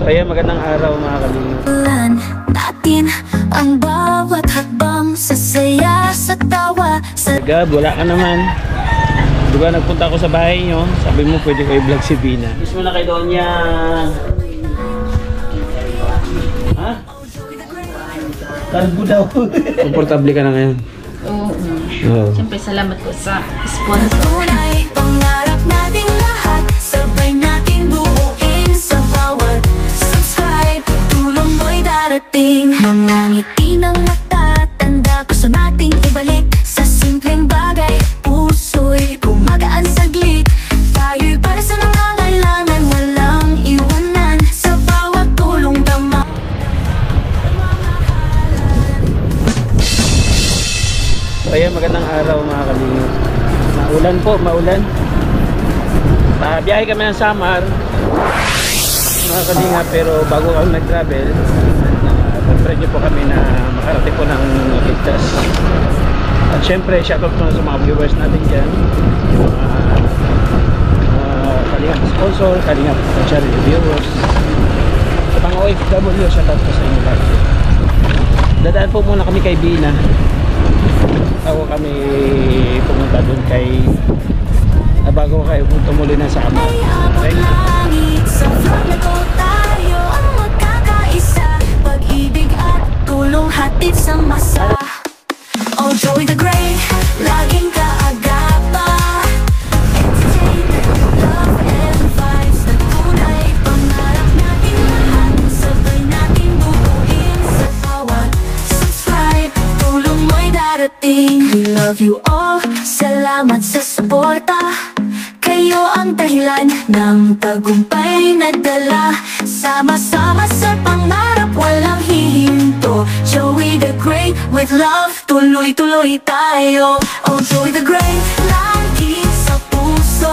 So ayan, magandang araw mga kalingap. Natin ang bawat hakbang sa saya, sa tawa, sa Gab, wala ka naman. Diba nagpunta ako sa bahay nyo, sabi mo pwede ko i-vlog si Bina. Miss mo na kay Donya. Ha? Kalbo daw. Komportable ka na ngayon? Oo. Siyempre salamat ko sa sponsor. Tunay, pangarap nating lahat, sabay natin buuin sa bawat subscribe. Tulong mo'y darating, mga ngiti ng mata, tanda ko sa nating ibalik. Sa simpleng bagay, puso'y gumagaan saglit. Tayo'y para sa nangangailangan, walang iwanan. Sa bawat tulong tama. So ayan, magandang araw mga kalingap. Maulan po, maulan. Biyahe kami ng Samar mga kalingap, pero bago kami nag-travel, pag-pray po kami na makarating po ng ligtas. At syempre, shoutout po sa mga viewers natin dyan, kalingap sponsor, kalingap charity viewers, sa mga OFW, shoutout po sa inyo lahat. Dadaan po muna kami kay Bina. Ako kami pumunta dun kay bago kayo tumuloy na sa Samar. Okay? Sa vlog na ko tayo ang magkakaisa, pag-ibig at tulong hatid sa masa. Oh, Joey the Great, laging kaagapa. Entertainment, love and vibes na tunay, pangarap natin lahat, sabay natin buuin sa bawat subscribe. Tulong mo'y darating. We love you all, salamat sa suporta. Kayo ang dahilan ng tagumpay na dala. Sama-sama sa pangarap, walang hihinto. Joey the Great, with love, tuloy-tuloy tayo. Oh, Joey the Great, lagi sa puso,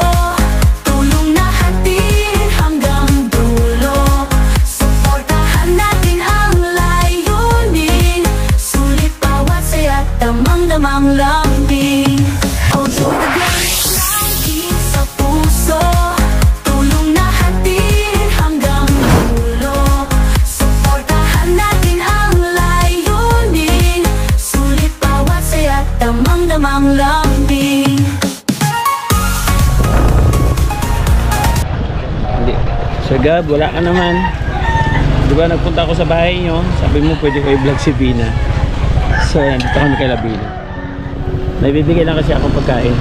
tulong na hatid hanggang dulo. Suportahan natin ang layunin, sulit bawat saya, damang-damang lambing. Oh, Joey the Great, tulong na hatid hanggang dulo. Suportahan natin ang layunin, sulit bawat saya, damang-damang lambing. Hindi. Sir Gab, wala ka naman. Diba nagpunta ako sa bahay nyo, sabi mo pwede ko i-vlog si Bina. So nandito kami kay Labina. Naibibigay lang kasi akong pagkain.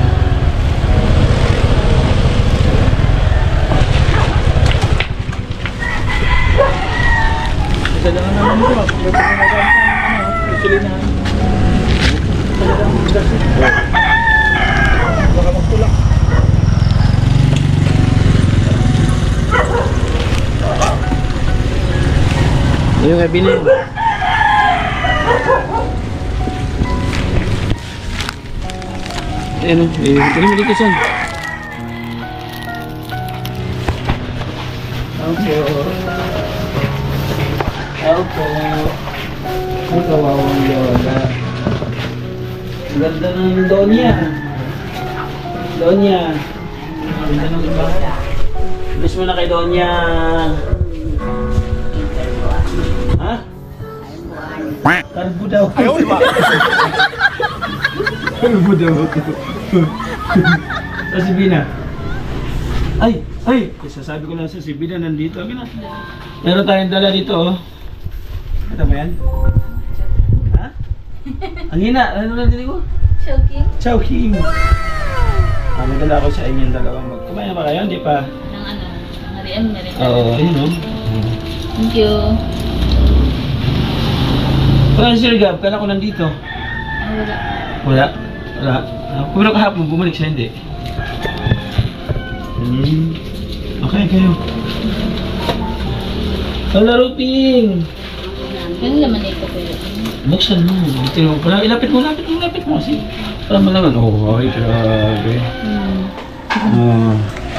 Isa lang naman ito. Baka magtulak. Yung nga binili. Ayan o, tignan mo dito son. Opo. Ang kawawang lola. Ganda ng Donya. Donya. Ganda ng iba. Miss mo na kay Donya. Ha? Kalbo daw. Ayaw ba? Kalbo daw. Tapos si Bina. Ay! Sasabi ko lang sa si Bina nandito. Meron tayong dala dito oh. Ito mo yan? Ha? Ang hina, ano lang din ko? Chowking? Chowking! Nagdala ko sa inyong dalawang kumain na ba kayo? Hindi pa? Ng ano? Ng harian na rin. Oo, ayun o. Thank you. Wala si Sir Gab, kala ko nandito. Wala. Wala? Pero kahapon, bumalik siya, hindi? Okay, kayo. Hello, Ping! Ano naman ito ko yun? Buksan mo. Ilapit mo kasi. Para malaman. Oh, ay, grabe.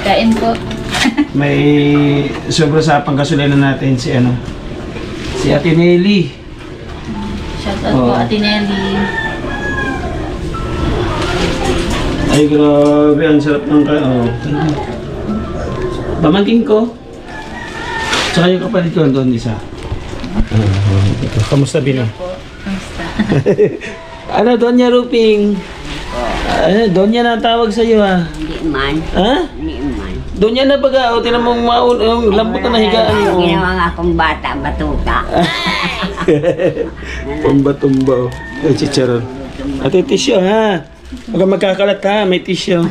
Kain po. May sobra sa panggasolina natin si ano. Si Ate Nelly. Shout out po, Ate Nelly. Ay, grabe. Ang sarap ng Pamangkin ko. Tsaka yung kapalit ko doon isa. Ito. Kamusta Bina? Kamusta? Ano, Donya Ruping? Donya na ang tawag sa'yo ha? Hindi man. Ha? Hindi man. Donya na baga, o tinan mong yung lambot na nahigaan mo. Ginawa nga akong bata, batuta. Tumba-tumba o. Ay, chicharon. Ate, tissue ha? Huwag kang magkakalat ha, may tissue.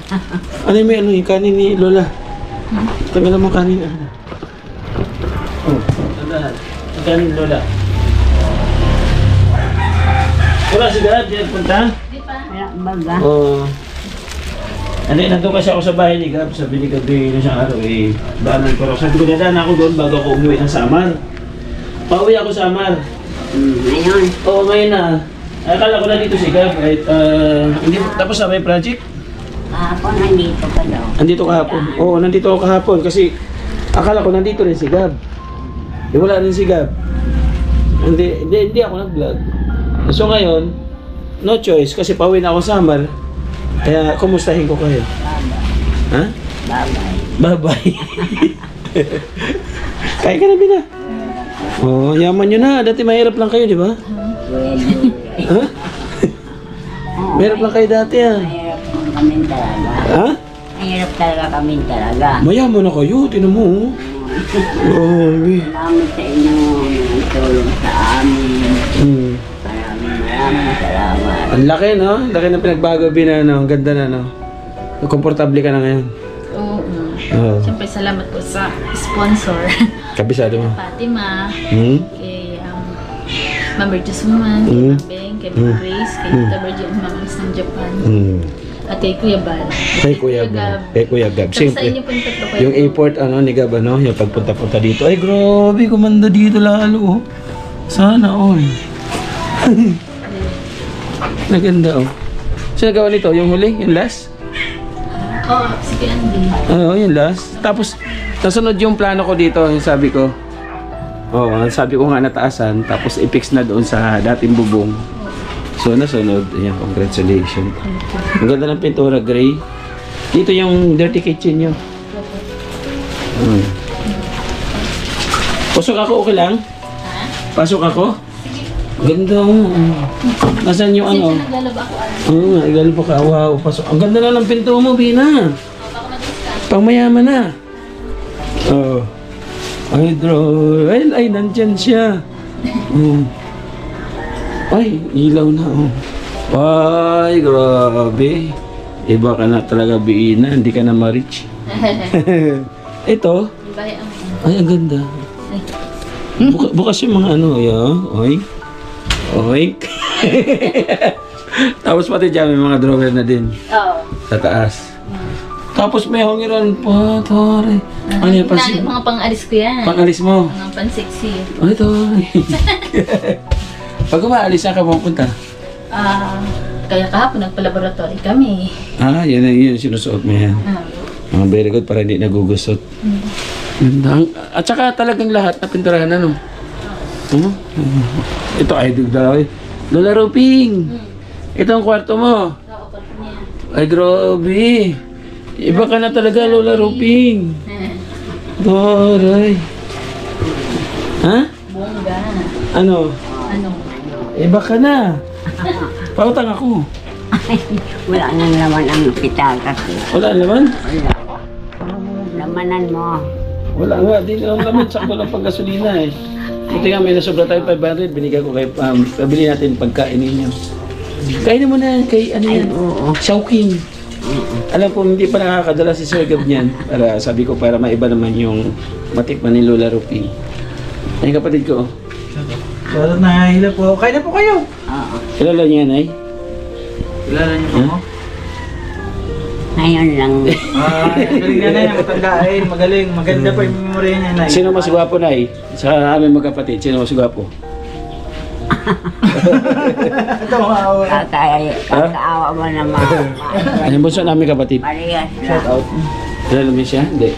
Ano yung kanin ni Lola? Tanggalan mo kanin. Oh, tandaan. Ang kanin ni Lola. Wala si Gab, di nagpunta? Wala baga. Oo. Nandun kasi ako sa bahay ni Gab. Sabi ni Gab na siyang araw eh. Daanan ko raw. Sabi ko dadaan ako doon bago ako umuwi ng Samar. Pauwi ako sa Samar. Ngayon, Oo, ngayon na. Akala ko na dito si Gab. Hindi tapos na may project. ako nandito pa daw. Nandito kahapon. Oo, nandito ako kahapon kasi akala ko nandito rin si Gab. Wala rin si Gab. Hindi ako nag-vlog. So ngayon, no choice kasi pauwi na ako sa Samar. Kaya kumustahin ko kayo. Ha? Bye-bye. Bye-bye. Kaya ka na Bina. Oh, yaman nyo na. Dati mahirap lang kayo, di ba? Ha? Mahirap lang kayo dati ah. Mahirap kami talaga. Ha? Mahirap talaga kami talaga. Mayaman na kayo. Tinan mo. Oh. Grabe. Salamat sa inyo ng tulong sa amin. Maraming salamat. Ang laki, no? Ang laki na pinagbago, Bina, no? Ang ganda na, no? Komportable ka na ngayon. Oo. Oo. Siyempre, salamat po sa sponsor. Kabisado mo. Fatima, Hmm? kay Ma'am Bertus Suman, kay Ma'am Beng, kay Ma'am Grace, kay Tita Virgin, Ma'am Alice ng Japan, Hmm. at kay Kuya Bal. Kay Kuya Gab. Kay Kuya Gab. Tapos sa inyo Siyempre. po yung tatlo kayo. Yung airport, ano, ni Gab, ano? Yung pagpunta-punta dito. Ay, grabe. Kumanda dito lalo, oh. Sana all. Naganda, oh. Sino gawa nito? Yung huli? Yung last? Oo, si Kuya Andy. Oo, yung last. Tapos, nasunod yung plano ko dito, yung sabi ko. Oo, sabi ko nga nataasan, tapos i-fix na doon sa dating bubong. So, nasunod. Ayan, congratulations. Ang ganda ng pintura, gray. Dito yung dirty kitchen nyo. Pasok ako, okay lang? Ha? Pasok ako? Ganda, oh. Nasaan yung ano? Kasi naglalab ako. Oo nga, igal pa ka. Wow, pasok. Ang ganda na ng pinto mo, Bina. Pang mayaman na. Oo. Ay, ay, nandyan siya. Ay, ilaw na, oh. Ay, grabe. Iba ka na talaga, Bina. Hindi ka na ma-reach. Ito. Ay, ang ganda. Bukas yung mga ano, yun. Oy. Oy. Tapos pati dyan, may mga drawer na din. Oo. Sa taas. Tapos may hangiran pa, tore. Ano yung pansin? Mga pang-alis ko yan. Pang-alis mo? Mga pan-sexy. Ay, tore. Pag umaalis na ka pupunta? Kaya kahapon nagpa-laboratory kami. Ah, yun sinusuot mo yan. Very good, para hindi nagugusot. Ganda. At saka talagang lahat na pinturahan, ano? Ito, ay, dalawa. Lola Ruping! Ito ang kwarto mo. Ay, grabe. Iba ka na talaga, Lola Ruping. Doray. Ha? Bongga. Ano? Ano? Iba ka na. Pautang ako. Wala nang laman ang pital kasi. Wala naman? Wala. Lamanan mo. Wala nga. Di naman naman. Sakto lang pang gasolina eh. Buti nga may nasobra tayo 500. Binigay ko kay pabili natin pagkain ninyo. Kainin mo na kay ano yan. Shawking. Alam ko hindi pa nakakadala si Sir Gab niyan. Para sabi ko para maiba naman yung matikman ni Lola Rupi. Ay kapatid ko. Pero nahihila po. Kaya na po kayo. Oo. Kilala niya yan ay? Kilala niyo ako? Ngayon lang. Galing na yan. Matandaan. Magaling. Maganda pa yung memory niya. Nay. Sino mas gwapo na sa aming magkapatid? Sino mas gwapo? Ito mga awa. Kakaawa mo naman. Ano yung bunso namin kapatid? Parehas Shout lang. out. Kilala mo siya? Hindi.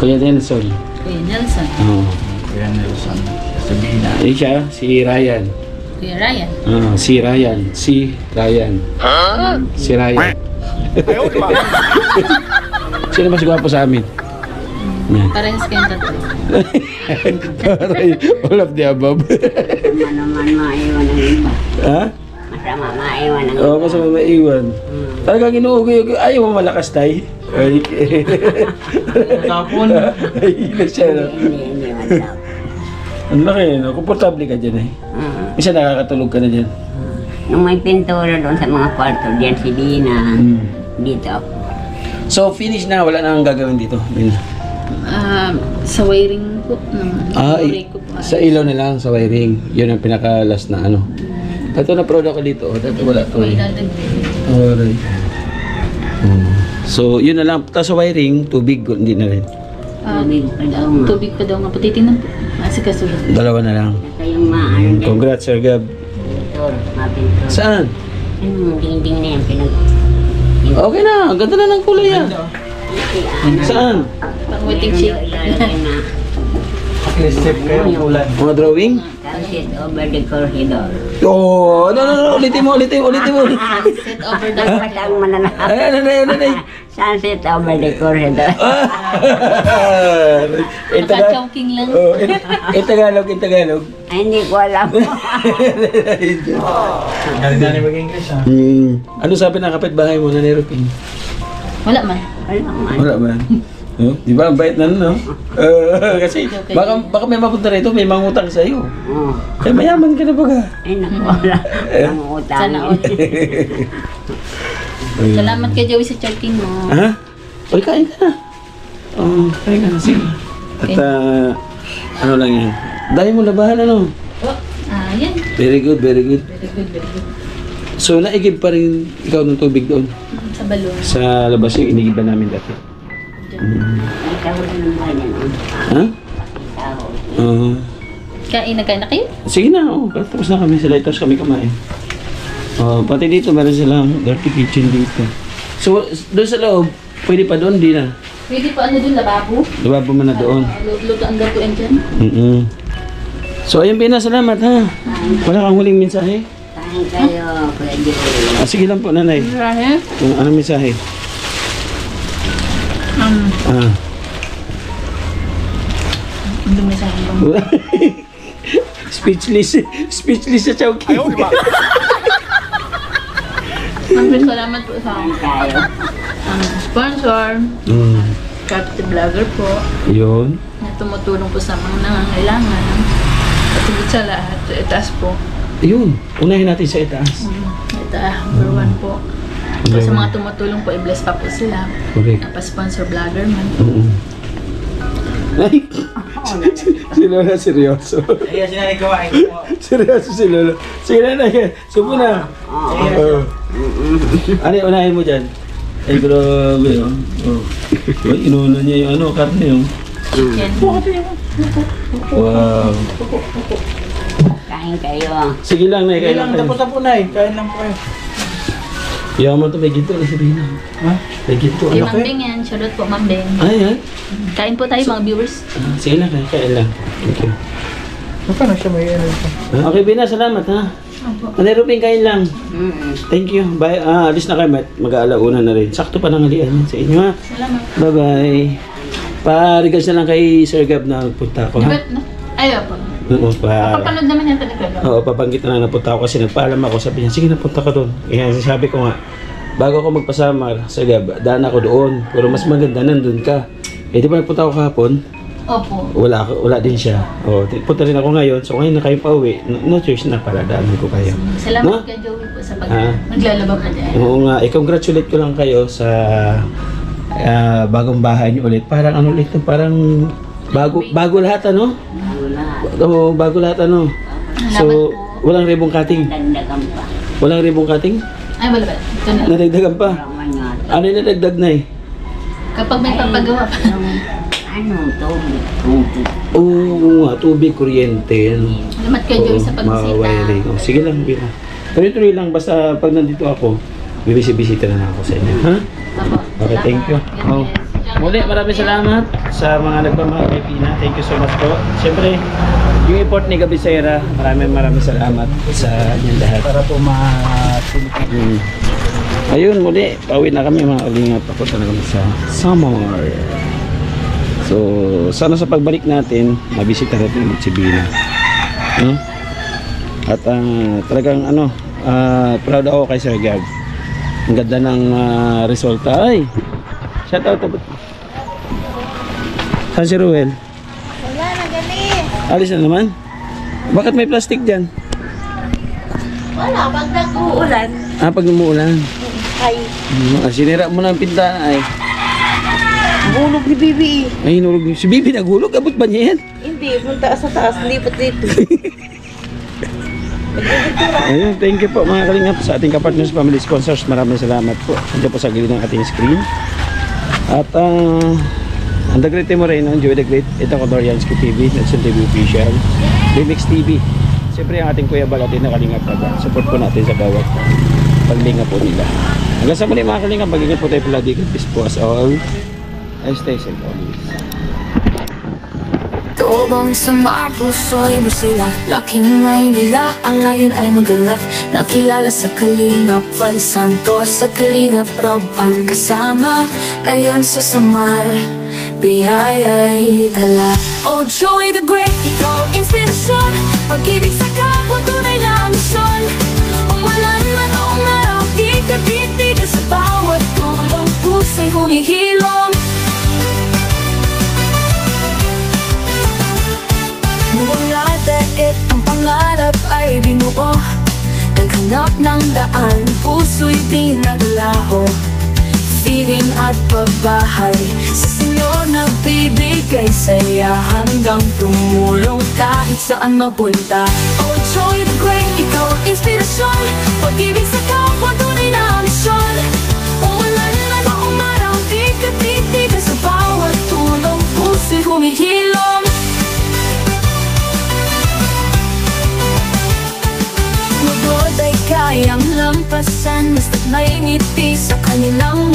Kuya Nelson. Kuya Nelson. Oo. Kuya Nelson. Sabihin na. Eh siya, si Ryan. Kuya Ryan. Si Ryan. Si Ryan. Si Ryan. Sino mas gwapo sa amin? Yan. Parehas kayong tatlo. Aray, all of the above. Masama naman maiwan ang iba. Ha? Masama maiwan ang Oo, masama maiwan. Talagang inuugi-ugi. Ayaw mo malakas, tay. Ay, Tapon. ay, hila siya, no? Hindi masama. Ang laki, no? Komportable ka dyan, eh. Isa nakakatulog ka na dyan. Nung may pintura doon sa mga kwarto, diyan si Dina. Dito ako. So, finish na. Wala na ang gagawin dito. Yun. Sa wiring po. Wiring ko po. Sa ilaw na lang, sa wiring. Yun ang pinaka-last na ano. Ito na proud ako dito. Dito wala to, May eh. dadagdag. Alright. So, yun na lang. Tapos sa wiring, tubig, hindi na rin. Tubig pa daw nga. Tubig pa daw nga. Patitingnan po. Kasi kasunod. Dalawa na lang. Saka yung maano dyan. Congrats, Sir Gab. Pintor, mapintor. Saan? Yung dingding na yan, Okay na. Ganda na ng kulay yan. Saan? Pang waiting sheet. ilalagay na. Step kayo, ulan. Mga drawing? Sunset over the corridor. Oh, no. Ulitin mo. Set over the Dapat ang mananap. Ay. Sunset over the corridor. Naka-choking lang. Oh, in Tagalog. Ay, hindi ko alam. Galing na ni mag-English ha. Ano sabi ng kapitbahay mo na Neropin? Wala man. Wala man. Wala man. Oh, di ba? Ang bait na no? Kasi baka may mapunta rito, may mangutang sa iyo. Oh. Kaya mayaman ka na baga. Ay, naku, wala. Ang utang. Sana all. Salamat kay Joey sa choking mo. Ha? Uy, kain ka na. Kain ka na. Sige. At ano lang yan. Dahil mo labahan ano? Yan. Very good. Very good. So, naigib pa rin ikaw ng tubig doon? Sa balon. Sa labas yung inigiban namin dati. Ay, kahuli ng ganyan. Ha? Kahuli. Nagkain na kayo? Sige na, tapos na kami sila. Tapos kami kumain. Pati dito, meron silang dirty kitchen dito. So, doon sa loob, pwede pa doon, di na. Pwede pa ano dun, lababo? Lababo mo na doon. Lugaan daw po yan dyan. So, ayun, Bina, salamat ha. Wala kang huling mensahe? Kain kayo, Kuya Joey. Sige lang po, nanay. Marami. Anong mensahe? Dumi sa akin bang. Speechless sa Chowking. Maraming salamat po sa Tayo. sponsor. Captain Vlogger po. Yun. Na tumutulong po sa mga nangangailangan. At higit sa lahat, itaas po. Yun. Unahin natin sa itaas. Ito, number 1 po. So, sa mga tumutulong po, i-bless pa po sila. Correct. Napa-sponsor vlogger man. Ay, si Lola seryoso. Kaya sinanay gawain ko. Seryoso si Lola. Sige na, subo na. Ano yung unahin mo dyan? Ay, grabe. Ay, inuna niya yung ano, karne yung. Chicken. Wow. Kain kayo. Sige lang, Nay. Kain lang kayo. Tapos na eh. Kain lang po kayo. Yaman to, may ginto na si Bina. Ha? May ginto. Kay Ano? Mambing yan. Shoutout po, Mambing. Ay. Kain po tayo mga viewers. Sige lang, kain lang. Thank you. Paano siya may ano ito? Okay, Bina, salamat ha. Manirupin, kain lang. Thank you. Bye. Alis na kayo. Mag-aalauna na rin. Sakto pa nangalian sa inyo ha. Salamat. Bye-bye. Pa-regards na lang kay Sir Gab na punta ako ha. Diba? Ayaw po. Oo, Papapanood naman yan talaga. Oo, pabanggit na lang napunta ako kasi nagpaalam ako. Sabi niya, sige napunta ka doon. Kaya sabi ko nga, bago ako magpasama sa Gab, daan ako doon. Pero mas maganda, nandun ka. Eh, di ba nagpunta ako kahapon? Opo. Wala din siya. Punta rin ako ngayon. So ngayon na kayo pa uwi. No choice na para daanan ko kayo. Salamat kay Joey po sa naglalaba ka dyan. Oo nga, i-congratulate ko lang kayo sa bagong bahay niyo ulit. Parang ano ulit, parang bago lahat ano? Oo, bago lahat ano. So, walang ribong cutting. Dagdagan pa. Walang ribong cutting? Ay, wala ba? Ito na. Nadagdagan pa. Raman nga. Ano yung nadagdag na eh? Kapag may papagawa pa. Ano, tubig. Tubig. Oo nga, tubig, kuryente. Ano. Salamat kay Joey sa pagbisita. Wiring. Oh, sige lang, Bina. Tuloy-tuloy lang, basta pag nandito ako, bibisi-bisita na lang ako sa inyo. Ha? Opo. Okay, thank you. Oh. Muli, maraming salamat sa mga nagmamahal kay Pina. Thank you so much po. Siyempre, yung import ni Gabisera, maraming salamat sa inyong lahat. Para po matulog. Ayun, muli, pauwi na kami mga kalingap. Papunta na kami sa Samar. So, So sana sa pagbalik natin, mabisita natin ulit si Bina. No? At talagang proud ako kay Sir Gab. Ang ganda ng resulta. Ay, shout out. Saan si Ruel? Wala na gali. Alis na naman? Bakit may plastic dyan? Wala, pag nag-uulan. Pag umuulan. Ay, Sinira mo na ang pintana ay. gulog ni Bibi. Ay, hinulog niyo. Si Bibi nagulog. Abot ba niya yan? Hindi, punta sa taas, lipat dito. Ayun, thank you po mga kalingap sa ating kapartners, family sponsors. Maraming salamat po. Nandiyan po sa gilid ng ating screen. At ang The Great Moreno, Enjoy the Great. Ito ko Doriansky TV, Nelson TV Official, Remix TV. Siyempre ang ating Kuya Bal at na kalingap taga. Support po natin sa bawat paglinga po nila. Hanggang sa muli mga kalingap, mag-ingat po tayo pala. God bless po us all. I stay safe always. Tubong sa mga puso'y masila, laking Maynila, ang layon ay magalak. Nakilala sa Kalingap Val Santos, sa Kalingap Rob ang kasama. Ngayon sa Samar, biyaya'y dala. Oh Joey the Great, ikaw inspirasyon, pag-ibig sa kapwa, tunay na misyon. Umulan man o umaraw, di ka titigil sa bawat tulong, puso'y humihilom. Mula daig ang pangarap ay binuo, naghanap ng daan, puso'y dinaglaho. Feeling at pagbahay, sa Senyor nagbibigay saya, hanggang tumulong kahit saan mapunta. Oh Joy the Great, ikaw ang inspirasyon, pag-ibig sa kapwa, tunay na misyon. Umulan man o umaraw, di ka titigil sa bawat tulong, puso'y humihilom. Lugod ay kayang lampasan, basta't may ngiti sa kanilang